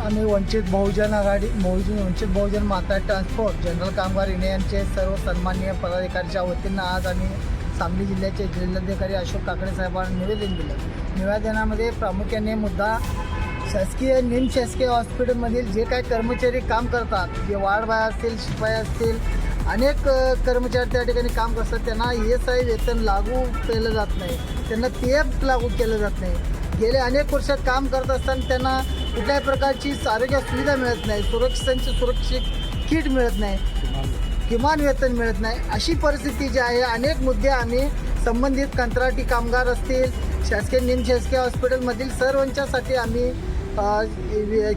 आम्ही वंचित बहुजन माता transport general कामगार युनियनचे सर्व सन्माननीय पदाधिकाऱ्यांच्या वतीनं आज आम्ही सांगली जिल्ह्याचे जिल्हाधिकारी अशोक काकडे साहेबांना निवेदन दिलं। निवेदनामध्ये प्रामुख्याने मुद्दा शासकीय निमशासकीय हॉस्पिटलमधील जे काही कर्मचारी काम करतात, जे वार्डबाय असतील, शिपाई असतील, अनेक कर्मचारी त्या ठिकाणी काम करतात, त्यांना ESI वेतन लागू केलं जात नाही, त्यांना PF लागू केलं जात नाही। गेले अनेक वर्षात काम करत असताना त्यांना कुठल्याही प्रकारची आरोग्य सुविधा मिळत नाही, सुरक्षित किट मिळत नाही, किमान वेतन मिळत नाही। अशी परिस्थिती जी आहे, अनेक मुद्दे आम्ही संबंधित कंत्राटी कामगार असतील, शासकीय निमशासकीय हॉस्पिटलमधील सर्वांच्यासाठी आम्ही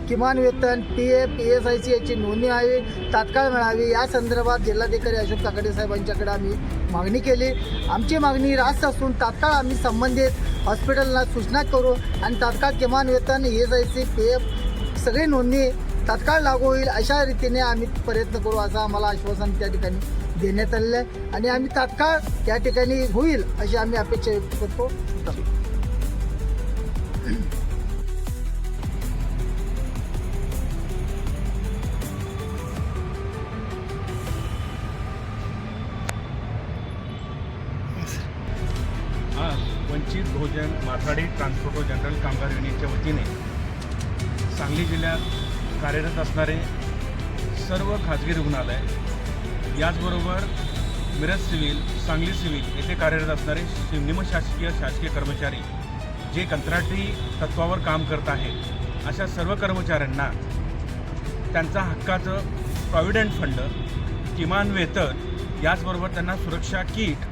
किमान वेतन, PF, ESIची याची नोंदणी हवी, तात्काळ मिळावी, या संदर्भात जिल्हाधिकारी अशोक काकडे साहेबांच्याकडे आम्ही मागणी केली। आमची मागणी रास्त असून तात्काळ आम्ही संबंधित हॉस्पिटलला सूचना करू आणि तात्काळ किमान वेतन, ESIची, PF सगळी नोंदणी तात्काळ लागू होईल अशा रीतीने आम्ही प्रयत्न करू, असं आम्हाला आश्वासन त्या ठिकाणी देण्यात आलेलं आहे आणि आम्ही तात्काळ त्या ठिकाणी होईल अशी आम्ही अपेक्षा व्यक्त करतो। आज वंचित बहुजन माथाडी ट्रान्सपोर्ट जनरल कामगार युनियनच्या वतीने सांगली जिल्ह्यात कार्यरत असणारे सर्व खाजगी रुग्णालय, याचबरोबर मिरज सिव्हिल, सांगली सिव्हिल येथे कार्यरत असणारे शासकीय कर्मचारी जे कंत्राटी तत्वावर काम करत आहेत, अशा सर्व कर्मचाऱ्यांना त्यांचा हक्काचं प्रॉव्हिडंट फंड, किमान वेतन, याचबरोबर त्यांना सुरक्षा किट,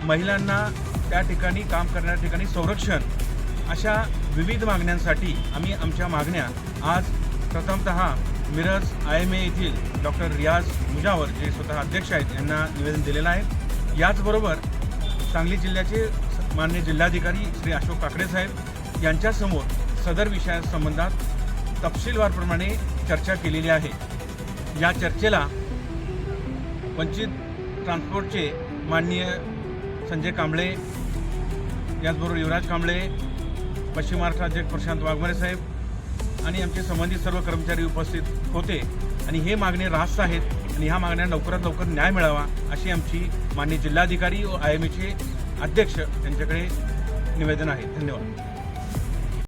महिलांना त्या ठिकाणी काम करणाऱ्या ठिकाणी संरक्षण, अशा विविध मागण्यांसाठी आम्ही आमच्या मागण्या आज प्रथमतः मिरज IMA येथील डॉक्टर रियाज मुजावर, जे स्वतः अध्यक्ष आहेत, यांना निवेदन दिलेलं आहे। याचबरोबर सांगली जिल्ह्याचे माननीय जिल्हाधिकारी श्री अशोक काकडे साहेब यांच्यासमोर सदर विषयासंबंधात तपशीलवारप्रमाणे चर्चा केलेली आहे। या चर्चेला वंचित ट्रान्सपोर्टचे माननीय संजय कांबळे, याचबरोबर युवराज कांबळे, पश्चिम महाराष्ट्र अध्यक्ष प्रशांत वाघमारे साहेब आणि आमचे संबंधित सर्व कर्मचारी उपस्थित होते आणि हे मागणे रास्त आहेत आणि ह्या मागण्या लवकरात लवकर न्याय मिळावा अशी आमची माननीय जिल्हाधिकारी व IMAचे अध्यक्ष यांच्याकडे निवेदन आहे। धन्यवाद।